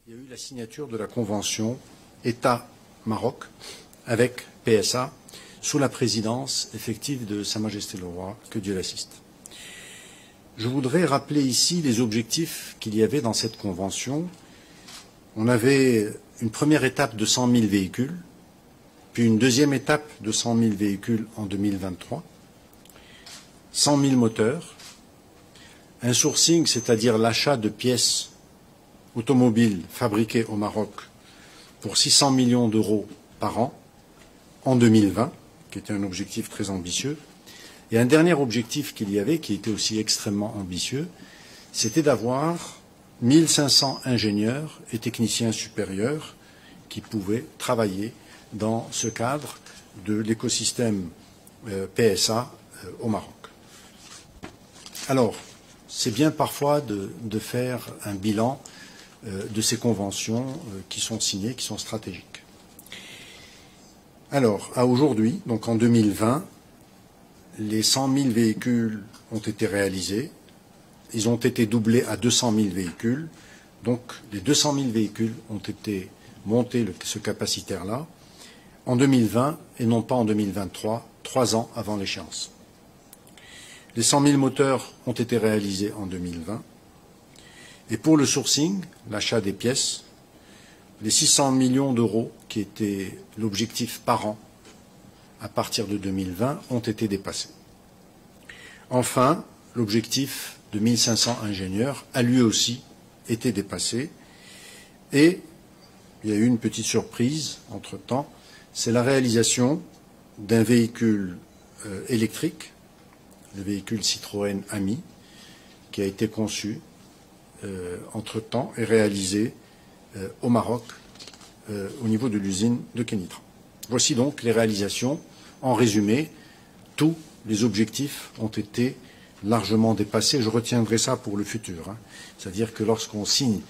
Il y a eu la signature de la convention État-Maroc avec PSA sous la présidence effective de Sa Majesté le Roi, que Dieu l'assiste. Je voudrais rappeler ici les objectifs qu'il y avait dans cette convention. On avait une première étape de 100 000 véhicules, puis une deuxième étape de 100 000 véhicules en 2023, 100 000 moteurs, un sourcing, c'est-à-dire l'achat de pièces automobiles fabriquées au Maroc pour 600 millions d'euros par an en 2020, qui était un objectif très ambitieux. Et un dernier objectif qu'il y avait, qui était aussi extrêmement ambitieux, c'était d'avoir 1500 ingénieurs et techniciens supérieurs qui pouvaient travailler dans ce cadre de l'écosystème PSA au Maroc. Alors, c'est bien parfois de faire un bilan de ces conventions qui sont signées, qui sont stratégiques. Alors, à aujourd'hui, donc en 2020, les 100 000 véhicules ont été réalisés. Ils ont été doublés à 200 000 véhicules. Donc, les 200 000 véhicules ont été montés, ce capacitaire-là, en 2020 et non pas en 2023, 3 ans avant l'échéance. Les 100 000 moteurs ont été réalisés en 2020. Et pour le sourcing, l'achat des pièces, les 600 millions d'euros qui étaient l'objectif par an à partir de 2020 ont été dépassés. Enfin, l'objectif de 1500 ingénieurs a lui aussi été dépassé. Et il y a eu une petite surprise entre-temps, c'est la réalisation d'un véhicule électrique, le véhicule Citroën Ami, qui a été conçu entre-temps et réalisé au Maroc au niveau de l'usine de Kenitra. Voici donc les réalisations. En résumé, tous les objectifs ont été largement dépassés. Je retiendrai ça pour le futur. C'est-à-dire que lorsqu'on signe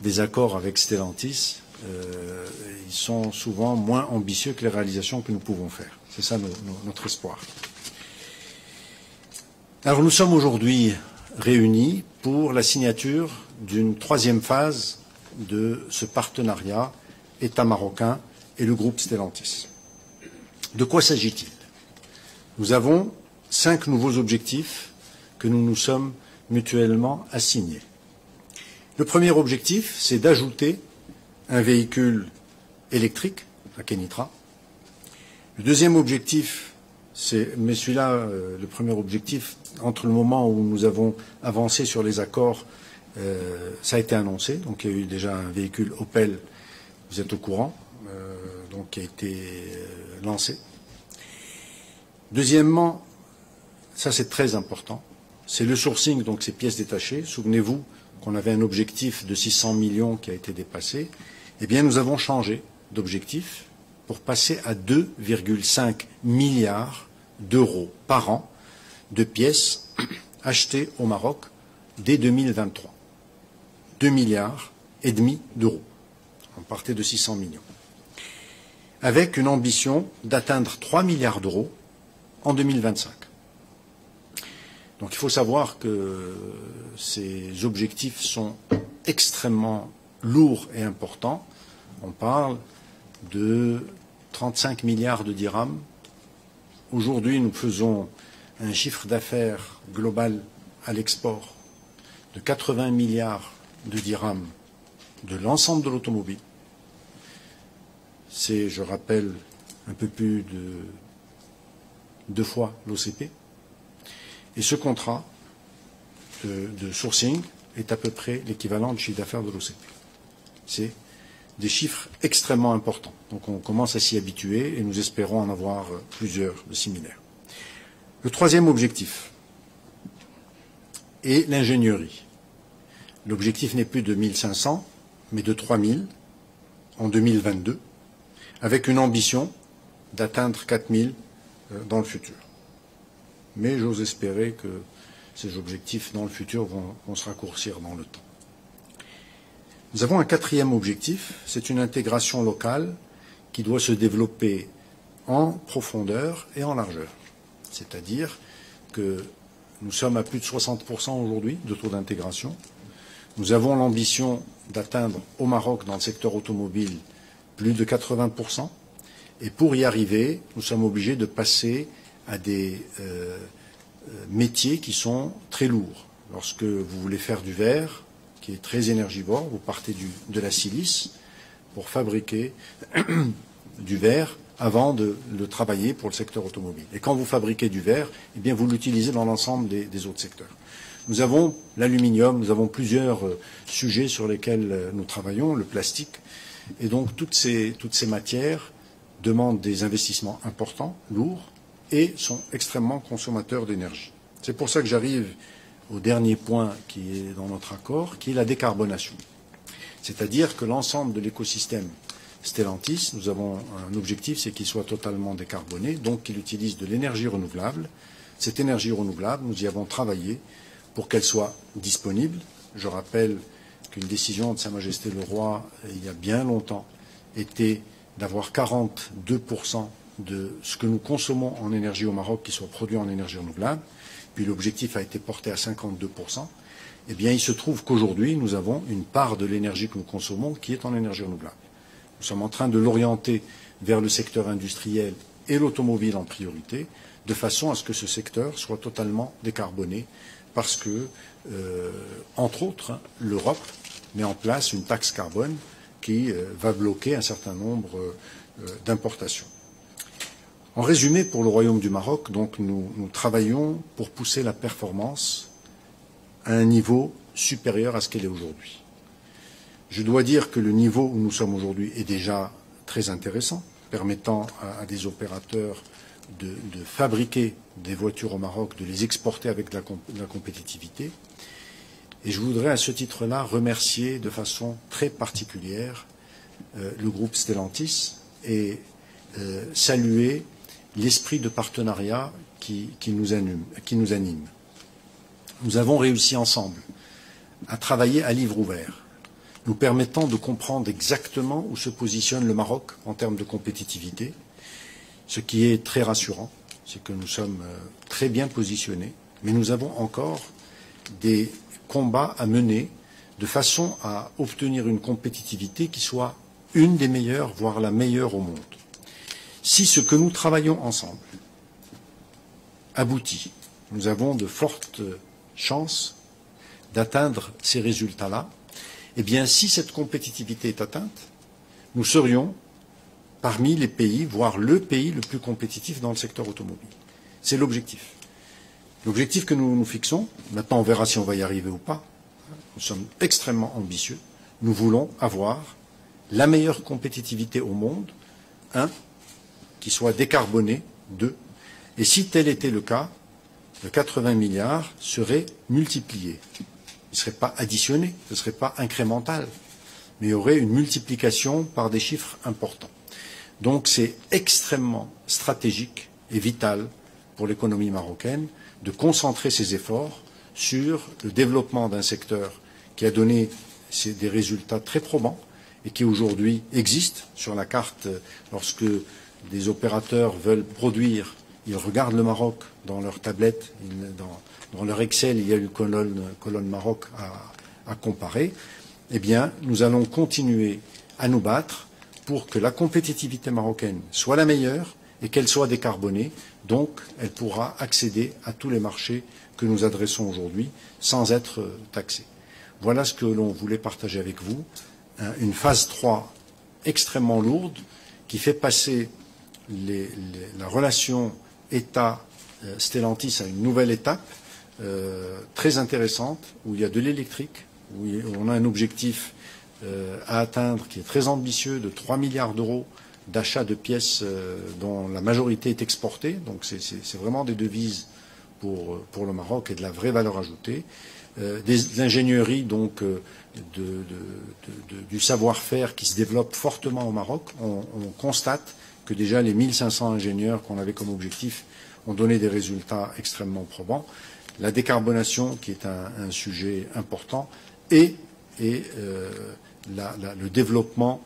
des accords avec Stellantis, ils sont souvent moins ambitieux que les réalisations que nous pouvons faire. C'est ça notre espoir. Alors nous sommes aujourd'hui réunis pour la signature d'une troisième phase de ce partenariat État marocain et le groupe Stellantis. De quoi s'agit-il? Nous avons 5 nouveaux objectifs que nous nous sommes mutuellement assignés. Le premier objectif, c'est d'ajouter un véhicule électrique à Kenitra. Le deuxième objectif, mais celui-là, le premier objectif, entre le moment où nous avons avancé sur les accords, ça a été annoncé. Donc il y a eu déjà un véhicule Opel, vous êtes au courant, donc qui a été lancé. Deuxièmement, ça c'est très important, c'est le sourcing, donc ces pièces détachées. Souvenez-vous qu'on avait un objectif de 600 millions qui a été dépassé. Eh bien, nous avons changé d'objectif pour passer à 2,5 milliards d'euros par an de pièces achetées au Maroc dès 2023. 2 milliards et demi d'euros. On partait de 600 millions. Avec une ambition d'atteindre 3 milliards d'euros en 2025. Donc il faut savoir que ces objectifs sont extrêmement lourds et importants. On parle de 35 milliards de dirhams. Aujourd'hui, nous faisons un chiffre d'affaires global à l'export de 80 milliards de dirhams de l'ensemble de l'automobile. C'est, je rappelle, un peu plus de 2 fois l'OCP. Et ce contrat de sourcing est à peu près l'équivalent du chiffre d'affaires de l'OCP. C'est des chiffres extrêmement importants. Donc on commence à s'y habituer et nous espérons en avoir plusieurs de similaires. Le troisième objectif est l'ingénierie. L'objectif n'est plus de 1500, mais de 3000 en 2022, avec une ambition d'atteindre 4000 dans le futur. Mais j'ose espérer que ces objectifs dans le futur vont se raccourcir dans le temps. Nous avons un quatrième objectif, c'est une intégration locale qui doit se développer en profondeur et en largeur. C'est-à-dire que nous sommes à plus de 60% aujourd'hui de taux d'intégration. Nous avons l'ambition d'atteindre au Maroc, dans le secteur automobile, plus de 80%. Et pour y arriver, nous sommes obligés de passer à des métiers qui sont très lourds. Lorsque vous voulez faire du verre, qui est très énergivore, vous partez de la silice pour fabriquer du verre avant de le travailler pour le secteur automobile. Et quand vous fabriquez du verre, eh bien vous l'utilisez dans l'ensemble des autres secteurs. Nous avons l'aluminium, nous avons plusieurs sujets sur lesquels nous travaillons, le plastique. Et donc toutes ces matières demandent des investissements importants, lourds, et sont extrêmement consommateurs d'énergie. C'est pour ça que j'arrive au dernier point qui est dans notre accord, qui est la décarbonation. C'est-à-dire que l'ensemble de l'écosystème Stellantis, nous avons un objectif, c'est qu'il soit totalement décarboné, donc qu'il utilise de l'énergie renouvelable. Cette énergie renouvelable, nous y avons travaillé pour qu'elle soit disponible. Je rappelle qu'une décision de Sa Majesté le Roi, il y a bien longtemps, était d'avoir 42% de ce que nous consommons en énergie au Maroc qui soit produit en énergie renouvelable. Puis l'objectif a été porté à 52%. Eh bien, il se trouve qu'aujourd'hui, nous avons une part de l'énergie que nous consommons qui est en énergie renouvelable. Nous sommes en train de l'orienter vers le secteur industriel et l'automobile en priorité, de façon à ce que ce secteur soit totalement décarboné, parce que, entre autres, l'Europe met en place une taxe carbone qui va bloquer un certain nombre d'importations. En résumé, pour le Royaume du Maroc, donc, nous travaillons pour pousser la performance à un niveau supérieur à ce qu'elle est aujourd'hui. Je dois dire que le niveau où nous sommes aujourd'hui est déjà très intéressant, permettant à des opérateurs de fabriquer des voitures au Maroc, de les exporter avec de la compétitivité. Et je voudrais à ce titre-là remercier de façon très particulière le groupe Stellantis et saluer l'esprit de partenariat qui nous anime. Nous avons réussi ensemble à travailler à livre ouvert, nous permettant de comprendre exactement où se positionne le Maroc en termes de compétitivité. Ce qui est très rassurant, c'est que nous sommes très bien positionnés, mais nous avons encore des combats à mener de façon à obtenir une compétitivité qui soit une des meilleures, voire la meilleure au monde. Si ce que nous travaillons ensemble aboutit, nous avons de fortes chances d'atteindre ces résultats-là. Eh bien, si cette compétitivité est atteinte, nous serions parmi les pays, voire le pays le plus compétitif dans le secteur automobile. C'est l'objectif. L'objectif que nous nous fixons, maintenant on verra si on va y arriver ou pas, nous sommes extrêmement ambitieux. Nous voulons avoir la meilleure compétitivité au monde, un, qui soit décarboné, deux, et si tel était le cas, le 80 milliards serait multiplié. Il ne serait pas additionné, ce ne serait pas incrémental, mais il y aurait une multiplication par des chiffres importants. Donc c'est extrêmement stratégique et vital pour l'économie marocaine de concentrer ses efforts sur le développement d'un secteur qui a donné des résultats très probants et qui aujourd'hui existe sur la carte. Lorsque des opérateurs veulent produire, ils regardent le Maroc dans leur tablette, dans leur Excel, il y a une colonne Maroc à comparer. Eh bien, nous allons continuer à nous battre pour que la compétitivité marocaine soit la meilleure et qu'elle soit décarbonée. Donc, elle pourra accéder à tous les marchés que nous adressons aujourd'hui sans être taxée. Voilà ce que l'on voulait partager avec vous. Une phase 3 extrêmement lourde qui fait passer la relation État-Stellantis à une nouvelle étape très intéressante où il y a de l'électrique, où on a un objectif à atteindre qui est très ambitieux de 3 milliards d'euros d'achat de pièces dont la majorité est exportée. Donc c'est vraiment des devises pour le Maroc et de la vraie valeur ajoutée. Des ingénieries donc du savoir-faire qui se développe fortement au Maroc. On constate que déjà les 1500 ingénieurs qu'on avait comme objectif ont donné des résultats extrêmement probants. La décarbonation qui est un sujet important et le développement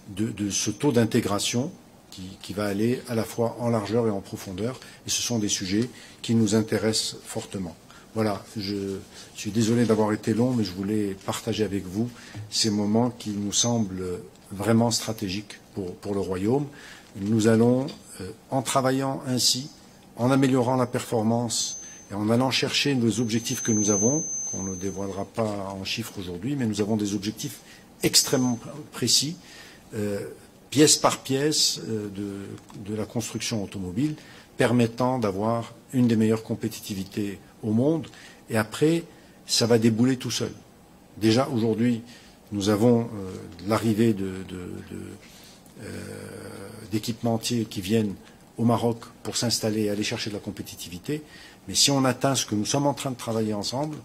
de ce taux d'intégration qui va aller à la fois en largeur et en profondeur. Et ce sont des sujets qui nous intéressent fortement. Voilà, je suis désolé d'avoir été long, mais je voulais partager avec vous ces moments qui nous semblent vraiment stratégiques pour le Royaume. Nous allons, en travaillant ainsi, en améliorant la performance et en allant chercher nos objectifs que nous avons, qu'on ne dévoilera pas en chiffres aujourd'hui, mais nous avons des objectifs extrêmement précis, pièce par pièce de la construction automobile, permettant d'avoir une des meilleures compétitivités au monde. Et après, ça va débouler tout seul. Déjà, aujourd'hui, nous avons l'arrivée d'équipementiers qui viennent au Maroc pour s'installer et aller chercher de la compétitivité. Mais si on atteint ce que nous sommes en train de travailler ensemble,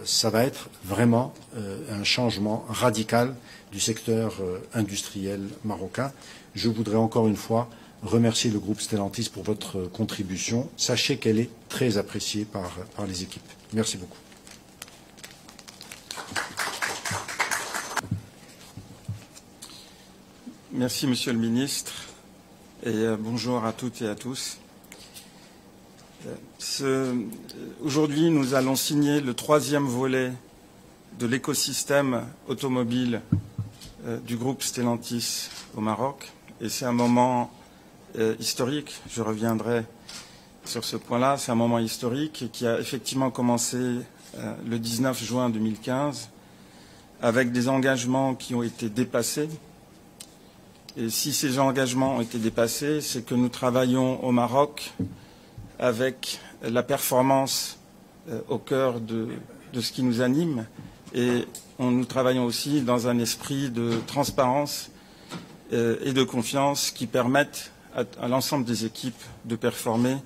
ça va être vraiment un changement radical du secteur industriel marocain. Je voudrais encore une fois remercier le groupe Stellantis pour votre contribution. Sachez qu'elle est très appréciée par les équipes. Merci beaucoup. Merci, Monsieur le Ministre, et bonjour à toutes et à tous. Aujourd'hui, nous allons signer le 3e volet de l'écosystème automobile du groupe Stellantis au Maroc. Et c'est un moment historique, je reviendrai sur ce point-là, c'est un moment historique qui a effectivement commencé le 19 juin 2015 avec des engagements qui ont été dépassés. Et si ces engagements ont été dépassés, c'est que nous travaillons au Maroc avec la performance au cœur de ce qui nous anime et nous travaillons aussi dans un esprit de transparence et de confiance qui permettent à l'ensemble des équipes de performer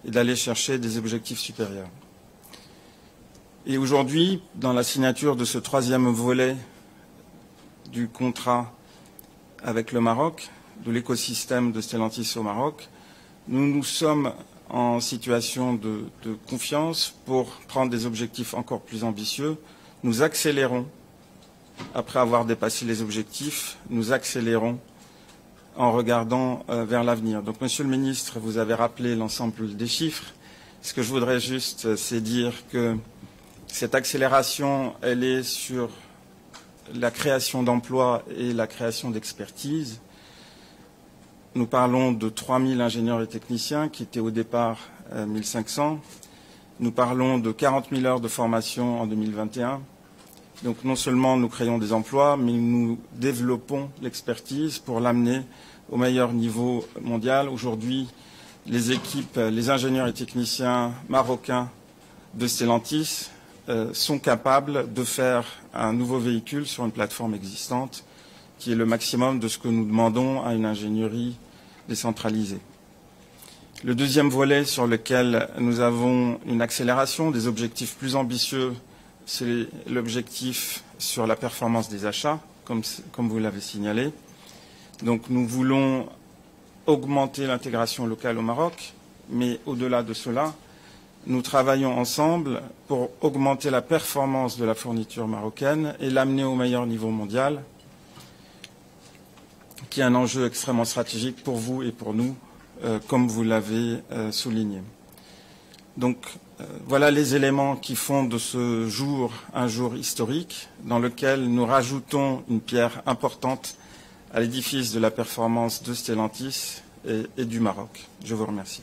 et d'aller chercher des objectifs supérieurs. Et aujourd'hui, dans la signature de ce 3e volet du contrat avec le Maroc, de l'écosystème de Stellantis au Maroc, nous sommes en situation de confiance pour prendre des objectifs encore plus ambitieux. Nous accélérons, après avoir dépassé les objectifs, nous accélérons en regardant vers l'avenir. Donc, Monsieur le Ministre, vous avez rappelé l'ensemble des chiffres. Ce que je voudrais juste, c'est dire que cette accélération, elle est sur la création d'emplois et la création d'expertise. Nous parlons de 3000 ingénieurs et techniciens qui étaient au départ 1500. Nous parlons de 40 000 heures de formation en 2021. Donc non seulement nous créons des emplois, mais nous développons l'expertise pour l'amener au meilleur niveau mondial. Aujourd'hui, les équipes, les ingénieurs et techniciens marocains de Stellantis sont capables de faire un nouveau véhicule sur une plateforme existante qui est le maximum de ce que nous demandons à une ingénierie décentralisée. Le deuxième volet sur lequel nous avons une accélération, des objectifs plus ambitieux, c'est l'objectif sur la performance des achats, comme vous l'avez signalé. Donc nous voulons augmenter l'intégration locale au Maroc, mais au-delà de cela, nous travaillons ensemble pour augmenter la performance de la fourniture marocaine et l'amener au meilleur niveau mondial, qui est un enjeu extrêmement stratégique pour vous et pour nous, comme vous l'avez souligné. Donc, voilà les éléments qui font de ce jour un jour historique dans lequel nous rajoutons une pierre importante à l'édifice de la performance de Stellantis et du Maroc. Je vous remercie.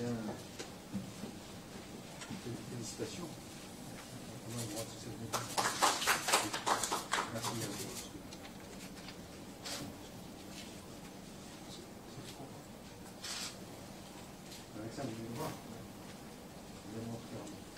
bien. Félicitations. Merci à vous. Avec ça, vous allez voir. Vous allez montrer.